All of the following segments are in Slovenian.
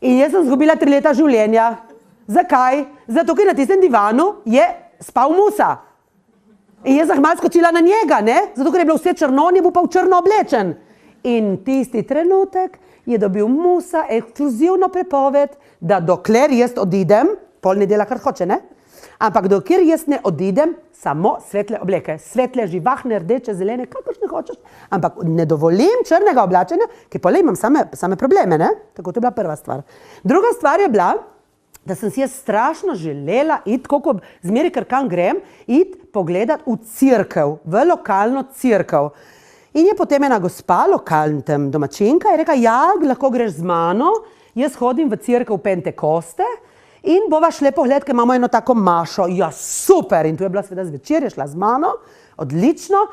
In jaz sem zgubila 3 leta življenja. Zakaj? Zato, ker na tistem divanu je spal Musa. In jaz sem malo skočila na njega, ne? Zato, ker je bilo vse črno, on je bil pa v črno oblečen. In tisti trenutek je dobil Musa ekskluzivno prepoved, da dokler jaz odidem, pol ne dela, kar hoče, ne? Ampak dokler jaz ne odidem, samo svetle obleke, svetle, živahne, rdeče, zelene, kakršne hočeš, ampak ne dovolim črnega oblačenja, ker pole imam same probleme, ne? Tako to je bila prva stvar. Druga stvar je bila, da sem si jaz strašno želela iti, koliko zmeri, ker kam grem, iti pogledat v cerkev, v lokalno cerkev. In je potem ena gospa, lokalna domačinka, je rekla, ja, lahko greš z mano, jaz hodim v cerkev Pentekoste in bova šle pogled, ker imamo eno tako mašo. Ja, super! In tu je bila seveda zvečer, je šla z mano, odlično.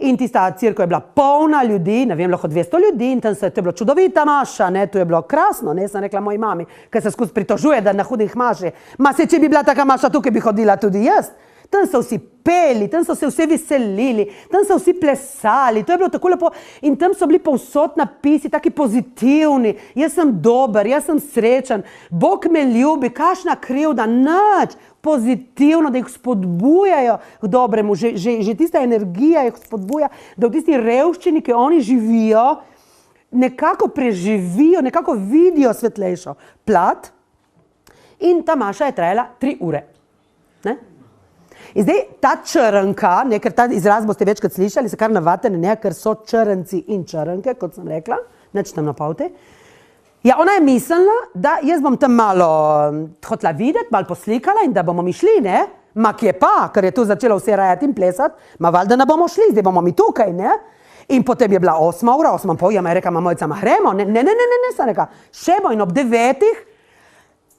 In tista cerkev je bila polna ljudi, ne vem, lahko 200 ljudi in tam to je bilo čudovita maša, ne, tu je bilo krasno, ne, sem rekla moji mami, ker se skozi pritožuje, da na hudih maši. Ma se, če bi bila taka maša tukaj, bi hodila tudi jaz. Tam so vsi peli, tam so se vsi veselili, tam so vsi plesali, to je bilo tako lepo in tam so bili povsod napisi, taki pozitivni, jaz sem dober, jaz sem srečen, Bog me ljubi, kakšna krivda, nič, pozitivno, da jih spodbujajo k dobremu, že tista energija jih spodbuja, da v tisti revščini, ki oni živijo, nekako preživijo, nekako vidijo svetlejšo plat in ta maša je trajala 3 ure. Ne? In zdaj ta črnka, ker ta izraz boste večkrat slišali, se kar navadite na njega, ker so črnci in črnke, kot sem rekla, neč tam napavte. Ja, ona je mislila, da jaz bom tam malo hotela videti, malo poslikala in da bomo mi šli, ne? Ma kje pa, ker je tu začela vse rajati in plesati, ma valjda ne bomo šli, zdaj bomo mi tukaj, ne? In potem je bila 8 ura, 8:30, ja, ma je rekla, mojca, ma gremo, ne, sem rekla, še bo in ob 9.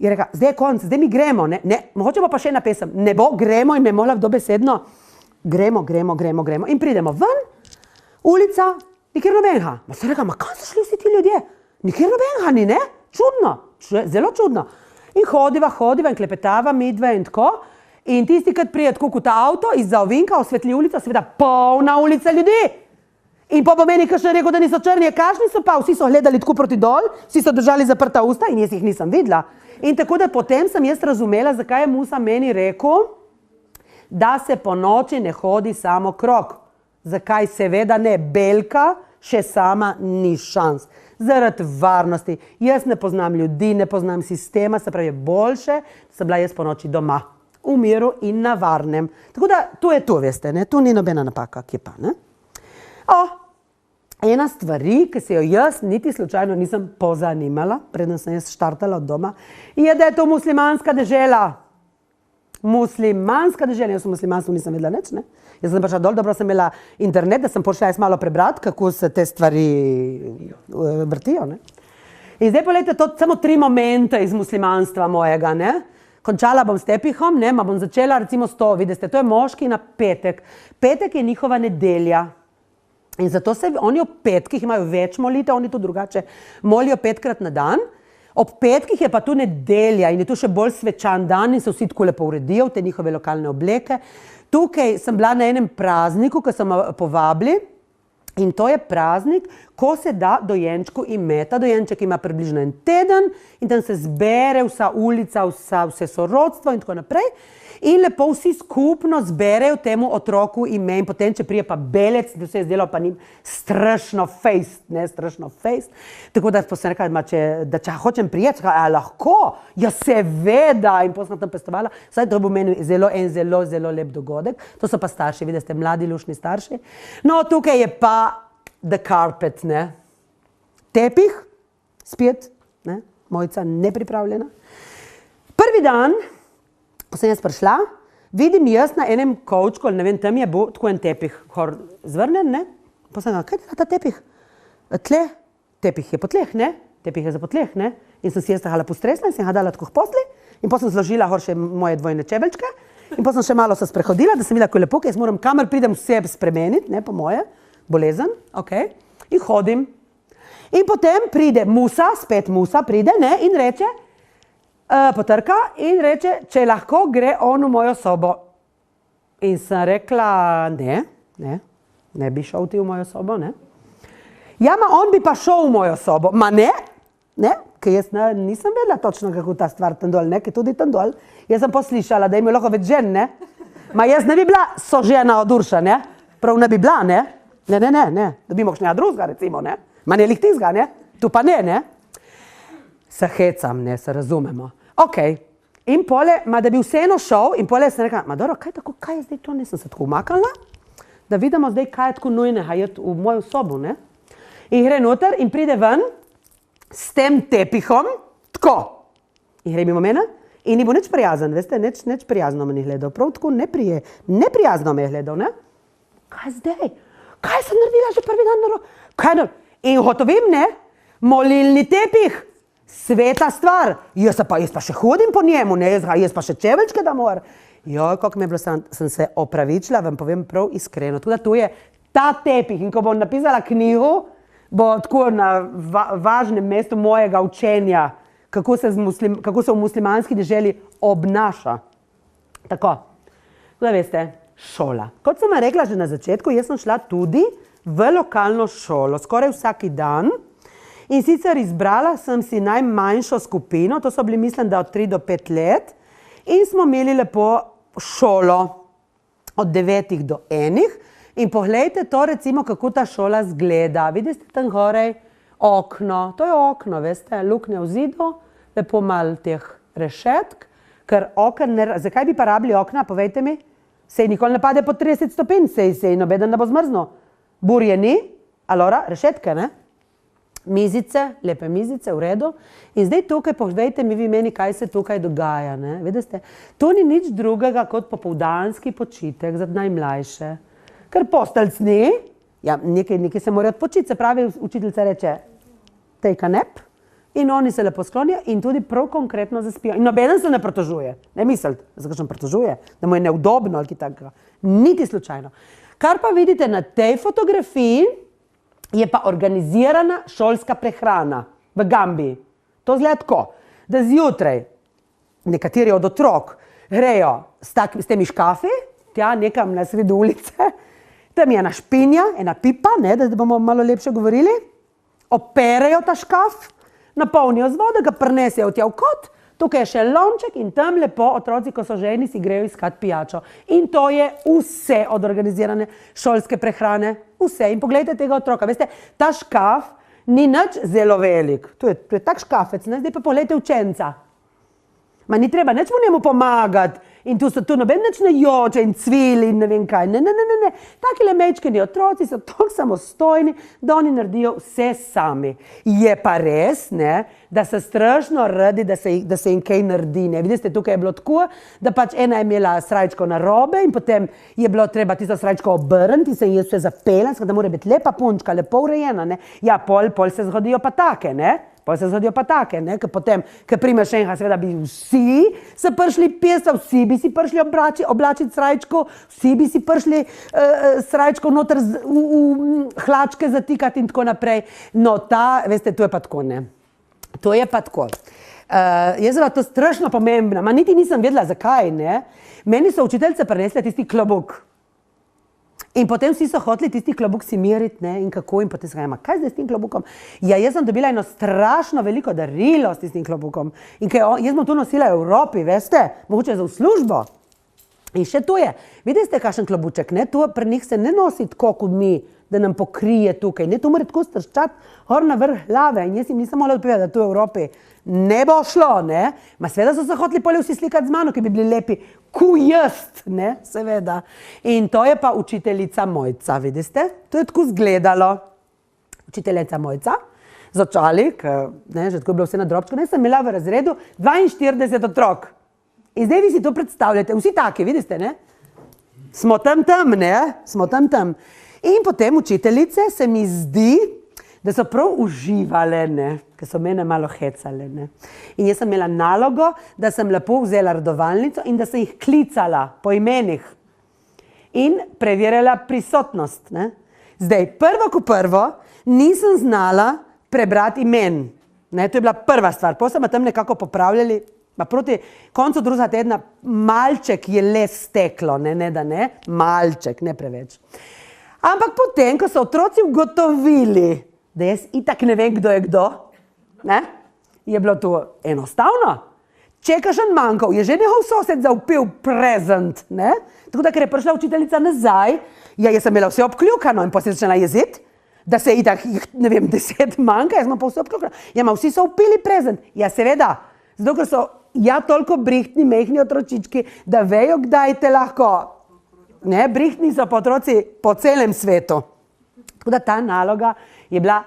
Je rekla, zdaj je konc, zdaj mi gremo, ne, mogoče bo pa še ena pesem, ne bo, gremo in me mola dobesedno, gremo. In pridemo ven, ulica, nikjer nobenega. Ma sem rekla, ma kam so šli vsi ti ljudje? Nikjer nobenega ni, ne? Čudno, zelo čudno. In hodiva in klepetava midve in tako. In tisti, kad prije tako kot avto, izza ovinka osvetli ulico, seveda polna ulica ljudi. In pa bo meni kakšen rekel, da niso črni, kakšni so pa, vsi so gledali tako proti dol, vsi so držali zaprta usta in jaz jih nisem videla. In tako da potem sem jaz razumela, zakaj je Musa meni rekel, da se po noči ne hodi samo krog. Zakaj? Seveda ne, belka še sama ni šans. Zaradi varnosti. Jaz ne poznam ljudi, ne poznam sistema, se pravi boljše, da sem bila jaz po noči doma. V miru in na varnem. Tako da to je to, veste, ne? Tu ni nobena napaka, kje pa, ne? Ena stvari, ki se jo jaz niti slučajno nisem pozanimala, preden sem jaz štartala od doma, je, da je to muslimanska dežela. Muslimanska dežela. Jaz v muslimanstvu nisem vedela nič, ne? Jaz sem prišla dol, dobro sem imela internet, da sem prišla jaz malo prebrati, kako se te stvari vrtijo, ne? In zdaj poglejte, to samo 3 momente iz muslimanstva mojega, ne? Končala bom s tepihom, ne? Ma bom začela recimo s to, vidite, to je moški na petek. Petek je njihova nedelja. In zato se oni ob petkih imajo več molitev, oni tu drugače molijo 5-krat na dan. Ob petkih je pa tu nedelja in je tu še bolj svečan dan in se vsi tako lepo uredijo v te njihove lokalne obleke. Tukaj sem bila na enem prazniku, ko so me povabili in to je praznik, ko se da dojenčku ime. Ta dojenček ima približno 1 teden in tam se zbere vsa ulica, vse sorodstvo in tako naprej. In lepo vsi skupno zberejo temu otroku ime in potem, če prije pa belec, da se je zdelo pa njim strašno fejst, ne, strašno fejst. Tako da sem rekla, da če hočem prijeti, lahko, ja seveda, in potem sem tam pestovala, saj to bo meni zelo lep dogodek. To so pa starši, vidite, mladi, lušni starši. No, tukaj je pa the carpet, ne. Tepih, spet, ne, mojica nepripravljena. Prvi dan, ko sem jaz prišla, vidim jaz na enem kovčku, ali ne vem, tam je bil tako en tepih, zvrnen, ne? Pa sem ga, kaj je ta tepih? Tle, tepih je po tleh, ne? Tepih je za po tleh, ne? In sem si jaz tahala postresla in sem ga dala tako k posli in potem sem zložila še moje dvojne čebelčke in potem sem še malo se sprehodila, da sem videla, ko je lepo, ker jaz moram kamor pridem vse spremeniti, ne, po moje, bolezen, okej, in hodim. In potem pride Musa, spet Musa pride, ne, in reče, potrka in reče, če lahko gre on v mojo sobo. In sem rekla, ne bi šel ti v mojo sobo, ne. Ja, ma on bi pa šel v mojo sobo. Ma ne, ker jaz nisem vedela točno, kako ta stvar tam dol, ne, ker tudi tam dol. Jaz sem poslišala, da ima lahko več žen, ne. Ma jaz ne bi bila sožena od Urša, ne. Prav ne bi bila, ne. Ne. Da bi mogla drugega, recimo, ne. Ma ne lih tizga, ne. Tu pa ne. Se hecam, ne, se razumemo. Okej. In pole, da bi vseeno šel, in pole sem rekla, dobro, kaj je zdaj to, nisem se tako umaknila, da vidimo zdaj, kaj je tako nujnega, je v mojo sobo, ne. In gre noter in pride ven s tem tepihom, tako. In gre mimo mene in ni bo nič prijazen, veste, nič prijazno me ni gledal, prav tako neprijazno me je gledal, ne. Kaj zdaj? Kaj sem naredila že prvi dan? In hotovim, ne, molilni tepih. Sveta stvar. Jaz pa še hodim po njemu, ne, jaz pa še čeveljčke da mor. Joj, kako mi je bilo, sem se opravičila, vam povem prav iskreno. Tudi tu je ta tepih in ko bom napisala knjigo, bo tako na važnem mestu mojega učenja, kako se v muslimanski deželi obnaša. Tako. Da veste, šola. Kot sem rekla že na začetku, jaz sem šla tudi v lokalno šolo, skoraj vsaki dan. In sicer izbrala sem si najmanjšo skupino, to so bili, mislim, da od 3 do 5 let, in smo imeli lepo šolo od 9 do 1. In poglejte to, recimo, kako ta šola zgleda. Vidite tam gorej okno, to je okno, veste, luknja v zidu, lepo malo teh rešetk, ker zakaj bi pa rabili okna, povejte mi, sej nikoli ne pade po 30 stopinj, sej nobeden ne bo zmrzno. Burje ni, alora, rešetke, ne? Mizice, lepe mizice, v redu. In zdaj tukaj povejte mi vi meni, kaj se tukaj dogaja, ne? Vidite, to ni nič drugega kot popoldanski počitek za najmlajše. Ker postelc ni, ja, nekaj se mora odpočiti, se pravi, učiteljica reče, take a nap, in oni se lepo sklonijo in tudi prav konkretno zaspijo. In nobeden se ne pritožuje, ne mislite, zakaj se pritožuje, da mu je neudobno ali kaj takega, niti slučajno. Kar pa vidite na tej fotografiji, je pa organizirana šolska prehrana v Gambiji. To zgleda tako, da zjutraj nekateri od otrok grejo s temi škafi, tja nekam na sredi ulice, tam je ena špinja, ena pipa, ne, da bomo malo lepše govorili, operejo ta škaf, napolnijo z vodo, ga prinesejo tja v kot, tukaj je še lonček in tam lepo otroci, ko so ženi, si grejo iskat pijačo. In to je vse od organizirane šolske prehrane. Vse. In pogledajte tega otroka. Veste, ta škaf ni nič zelo velik. To je tak škafec, ne? Zdaj pa pogledajte učenca. Ma ni treba nič mu njemu pomagati. In tu noben nič ne joče in cvili in ne vem kaj. Ne. Takile mečkeni otroci so toliko samostojni, da oni naredijo vse sami. Je pa res, ne, da so strašno radi, da se jim kaj naredi. Ne. Vidite, tukaj je bilo tako, da pač ena je imela srajčko narobe in potem je bilo treba tisto srajčko obrniti in se je vse zapela, da mora biti lepa punčka, lepo urejena. Ne. Ja, pol se zgodijo pa take, ne. Ker potem, ker prime šenha, seveda bi vsi se prišli pesa, vsi bi si prišli oblačiti srajčko, vsi bi si prišli srajčko noter v hlačke zatikati in tako naprej. No, veste, to je pa tako, ne. To je pa tako. Jaz sem to strašno pomembna, ma niti nisem vedela, zakaj, ne. Meni so učiteljice prinesle tisti klobuk. In potem vsi so hoteli tisti klobuk si meriti, ne, in kako, in potem sem rekla, kaj zdaj s tem klobukom? Ja, jaz sem dobila eno strašno veliko darilo s tistim klobukom. In jaz bom to nosila v Evropi, veste, mogoče za v službo. In še to je, vidite, kakšen klobuček, ne, to pri njih se ne nosi tako kot mi, da nam pokrije tukaj, ne, to mora tako strščati gor na vrh glave. In jaz jim nisem mogla odpovedati, da to v Evropi ne bo šlo, ne. Ma seveda so se hoteli pole vsi slikati z mano, ki bi bili lepi, ku jaz, ne, seveda. In to je pa učiteljica Mojca, vidite? To je tako zgledalo. Učiteljica Mojca, z očali, ne, že tako je bilo vse na drobčko, ne, sem imela v razredu 42 otrok. In zdaj vi si to predstavljate, vsi taki, vidite, ne? Smo tam, ne? Smo tam. In potem učiteljice se mi zdi, da so prav uživale, ne? Ker so mene malo hecale, ne? In jaz sem imela nalogo, da sem lepo vzela redovalnico in da sem jih klicala po imenih in preverjala prisotnost, ne? Zdaj, prvo nisem znala prebrati imen, ne? To je bila prva stvar, potem smo tam nekako popravljali. Pa proti koncu drugega tedna malček je le steklo, ne, malček, ne preveč. Ampak potem, ko so otroci ugotovili, da jaz itak ne vem, kdo je kdo, ne? je bilo to enostavno. Če je kakšen manjkal, je že njihov sosed zaupil present, ne? Tako da, ker je prišla učiteljica nazaj, jaz sem imela vse obkljukano in potem se začela jeziti, da se itak, ne vem, 10 manjka, jaz sem pa vse obkljukano. Ja, ma vsi so upili present. Ja, seveda. Zato, ker so toliko brihtni, mehni otročički, da vejo, kdaj te lahko. Ne, brihtni so pa otroci po celem svetu. Tako da ta naloga je bila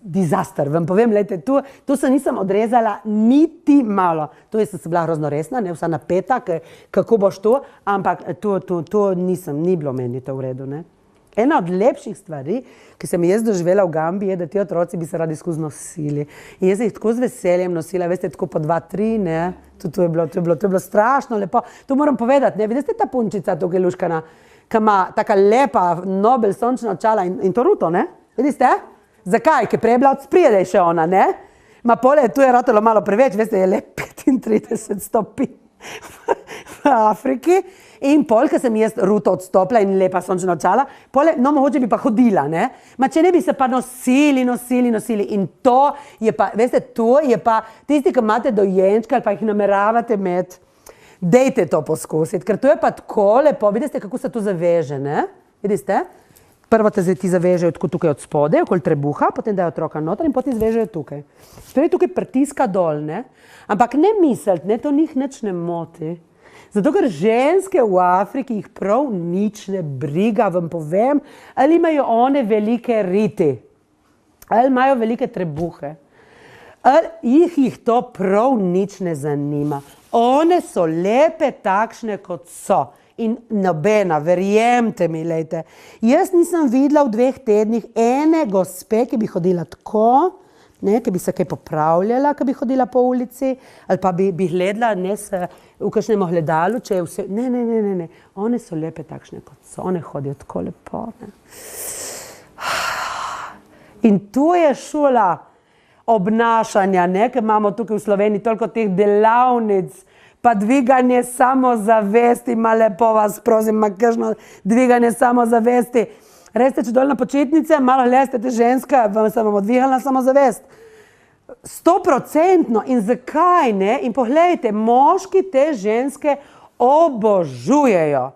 disaster. Vam povem, lejte, tu se nisem odrezala niti malo. Tu sem bila grozno resna, ne, vsa napeta, kako boš tu, ampak tu nisem, ni bilo meni to v redu, ne. Ena od lepših stvari, ki sem jaz doživela v Gambiji, je, da ti otroci bi se radi skozi nosili. In jaz jih tako z veseljem nosila, veste, tako po 2, 3, ne. To je bilo strašno lepo. To moram povedati, ne, vidite ta punčica tukaj luškana, ki ima taka lepa, nobel, sončna očala in to ruto, ne? Vidite? Zakaj? Ker prej je bila odspredaj ona, ne? Ma pole, tu je ratalo malo preveč, veste, je le 35 stopinj v Afriki. In pol, ko sem jaz ruto odstopila in lepa sončna očala, pole, no, mogoče bi pa hodila, ne? Ma če ne bi se pa nosili. In to je pa, veste, to je pa, tisti, ki imate dojenčka ali pa jih nameravate imeti, dejte to poskusiti, ker to je pa tako lepo, vidite, kako se to zaveže, ne? Vidite? Prvo te ti zavežejo tako tukaj od spode, okoli trebuha, potem dajo otroka noter in potem zvežejo tukaj. Torej tukaj pritiska dol, ne? Ampak ne misliti, ne, to njih nič ne moti. Zato, ker ženske v Afriki jih prav nič ne briga, vam povem, ali imajo one velike riti, ali imajo velike trebuhe, ali jih to prav nič ne zanima. One so lepe takšne, kot so. In nobena, verjemte mi, lejte, jaz nisem videla v 2 tednih ene gospe, ki bi hodila tako, ne, ki bi se kaj popravljala, ki bi hodila po ulici, ali pa bi gledala v kakšnem ogledalu, če je vse, ne, one so lepe takšne, kot so, one hodijo tako lepo, ne. In tu je šola obnašanja, ne, ker imamo tukaj v Sloveniji toliko teh delavnic, pa dviganje samozavesti, ma lepo vas prosim, ma kakšno dviganje samozavesti. Reste, če dol na počitnice, malo leste te ženske, vam sem vam odvigala samozavest. 100%. In zakaj, ne? In poglejte, moški te ženske obožujejo.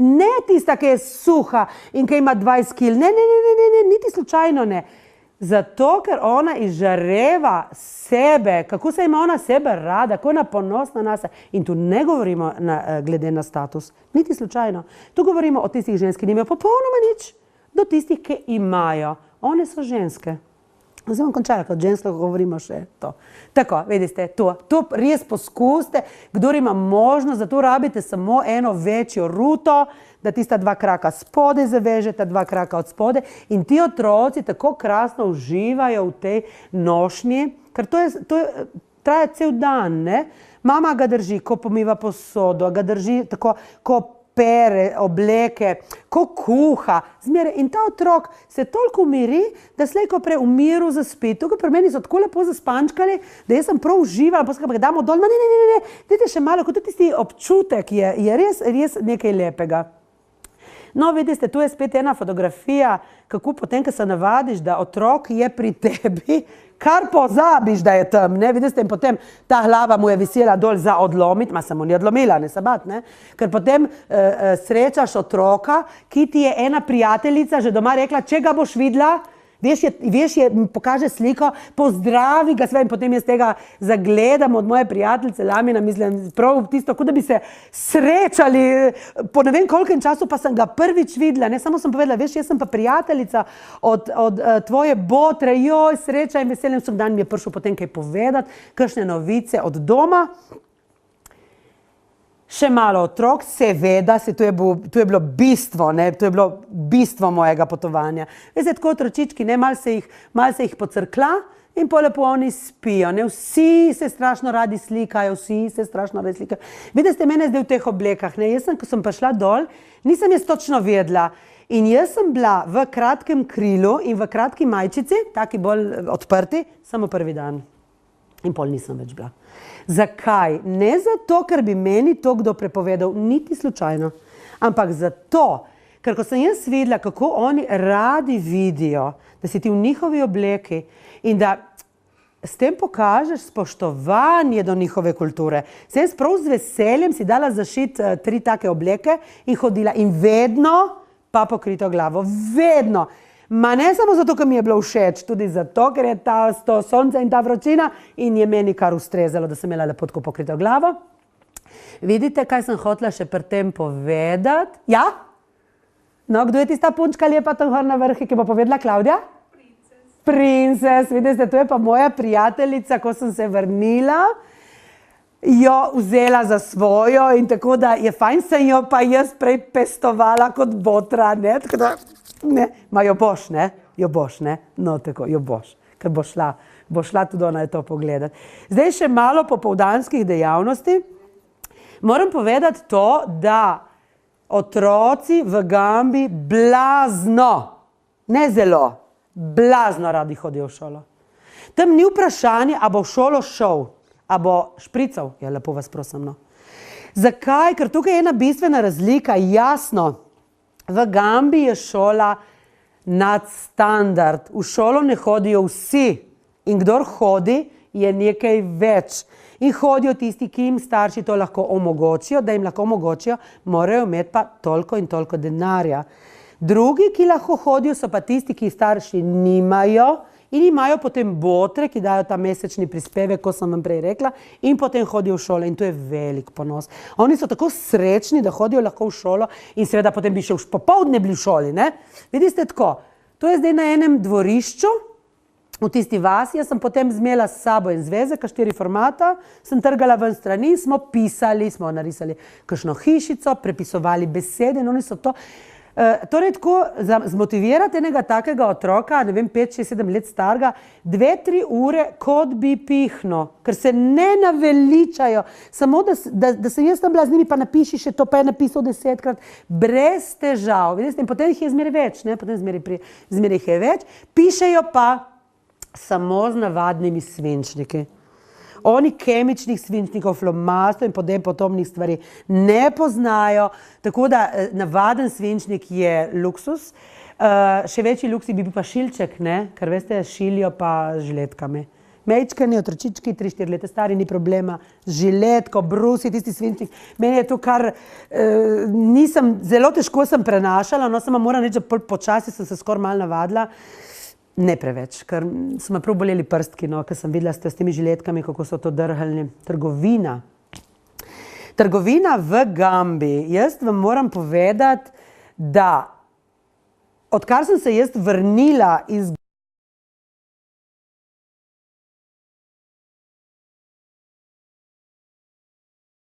Ne tista, ki je suha in ki ima 20 kil. Ne, niti slučajno ne. Zato, ker ona izžareva sebe, kako se ima ona sebe rada, kako je ona ponosna na se. In tu ne govorimo glede na status, niti slučajno. Tu govorimo o tistih žensk, ki nimajo popolnoma nič, do tistih, ki imajo. One so ženske. Zdaj bom končala, kot žensko govorimo še to. Tako, vidite, to res poskusite, kdor ima možnost, zato rabite samo eno večjo ruto, da tista 2 kraka spode zavežete, 2 kraka od spode in ti otroci tako krasno uživajo v tej nošnji, ker to traja cel dan, ne? Mama ga drži, ko pomiva posodo, ga drži tako, ko pere obleke, ko kuha, zmeraj. In ta otrok se toliko umiri, da slej ko prej v miru zaspi. Tukaj pri meni so tako lepo zaspančkali, da jaz sem prav uživala, potem ga damo dol, ne, dajte še malo, kot tisti občutek je res nekaj lepega. No, vidite, tu je spet ena fotografija, kako potem, ko se navadiš, da otrok je pri tebi, kar pozabiš, da je tam, ne, vidite, in potem ta glava mu je visela dol za odlomiti, ma se mu ni odlomila, ne se bat, ne, ker potem srečaš otroka, ki ti je ena prijateljica že doma rekla, če ga boš videla, veš, pokaže sliko, pozdravi ga sve in potem jaz tega zagledam od moje prijateljice Lamina, mislim, prav tisto, kot da bi se srečali, po ne vem kolkem času pa sem ga prvič videla, ne, samo sem povedala, veš, jaz sem pa prijateljica od tvoje botre, joj, sreča in veseljem, vsak dan mi je prišel potem kaj povedati, kakšne novice od doma. Še malo otrok, seveda, to je bilo bistvo, ne, to je bilo bistvo mojega potovanja. Veste, tako otročički, ne, mal se jih pocrkla in polepo oni spijo, ne, vsi se strašno radi slikajo, Vidite, mene zdaj v teh oblekah, ne, jaz sem, ko sem prišla dol, nisem jaz točno vedela in jaz sem bila v kratkem krilu in v kratki majčici, taki bolj odprti, samo prvi dan in pol nisem več bila. Zakaj? Ne zato, ker bi meni to kdo prepovedal, niti slučajno, ampak zato, ker ko sem jaz videla, kako oni radi vidijo, da si ti v njihovi obleki in da s tem pokažeš spoštovanje do njihove kulture. Sem prav z veseljem si dala zašiti 3 take obleke in hodila in vedno pa pokrito glavo. Vedno. Ma ne samo zato, ker mi je bilo všeč, tudi zato, ker je to sonce in ta vročina in je meni kar ustrezalo, da sem imela lepo tako pokrito glavo. Vidite, kaj sem hotela še pri tem povedati? Ja? No, kdo je tista punčka lepa tam gor na vrhu, ki bo povedala, Klavdija? Princes, vidite, to je pa moja prijateljica, ko sem se vrnila, jo vzela za svojo in tako da je fajn, sem jo pa jaz prej pestovala kot botra, ne, tako da, ne, ma jo boš, ne, no tako, jo boš, ker bo šla tudi ona je to pogledati. Zdaj še malo popoldanskih dejavnosti. Moram povedati to, da otroci v Gambiji blazno, ne zelo, blazno radi hodijo v šolo. Tam ni vprašanje, a bo v šolo šel, a bo šprical. Ja, lepo vas prosim, no. Zakaj? Ker tukaj je ena bistvena razlika, jasno. V Gambiji je šola nadstandard. V šolo ne hodijo vsi. In kdor hodi, je nekaj več. In hodijo tisti, ki jim starši to lahko omogočijo, da jim lahko omogočijo, morajo imeti pa toliko in toliko denarja. Drugi, ki lahko hodijo, so pa tisti, ki starši nimajo in imajo potem botre, ki dajo ta mesečni prispevek, ko sem vam prej rekla, in potem hodijo v šolo in to je velik ponos. Oni so tako srečni, da hodijo lahko v šolo in seveda potem bi še popoldne bili v šoli, ne? Vidite tako, to je zdaj na enem dvorišču, v tisti vasi, jaz sem potem zmela s sabo en zvezek, 4 formata, sem trgala ven strani, smo pisali, smo narisali kakšno hišico, prepisovali besede in oni so to. Torej tako zmotivirati enega takega otroka, ne vem, 5, 6, 7 let starega, 2-3 ure, kot bi pihno, ker se ne naveličajo. Samo, da sem jaz tam bila z njimi, pa napiši še to, pa je napisal 10-krat, brez težav. Vidite, in potem jih je zmeraj več, ne? Potem zmeraj jih je več. Pišejo pa samo z navadnimi svinčniki. Oni kemičnih svinčnikov, flomastov in podobnih stvari ne poznajo, tako da navaden svinčnik je luksus. Še večji luksi bi bil pa šilček, ne? Ker veste, šilijo pa z žiletkami. Mejčkani, otročički, 3-4 leta stari, ni problema. Žiletko, brusi, tisti svinčnik. Meni je to kar, zelo težko sem prenašala, no samo moram reči, da počasi sem se skoraj malo navadila. Ne preveč, ker so me prav boleli prstki, no, ker sem videla s temi žiletkami, kako so to drhalni. Trgovina. Trgovina v Gambiji. Jaz vam moram povedati, da odkar sem se jaz vrnila iz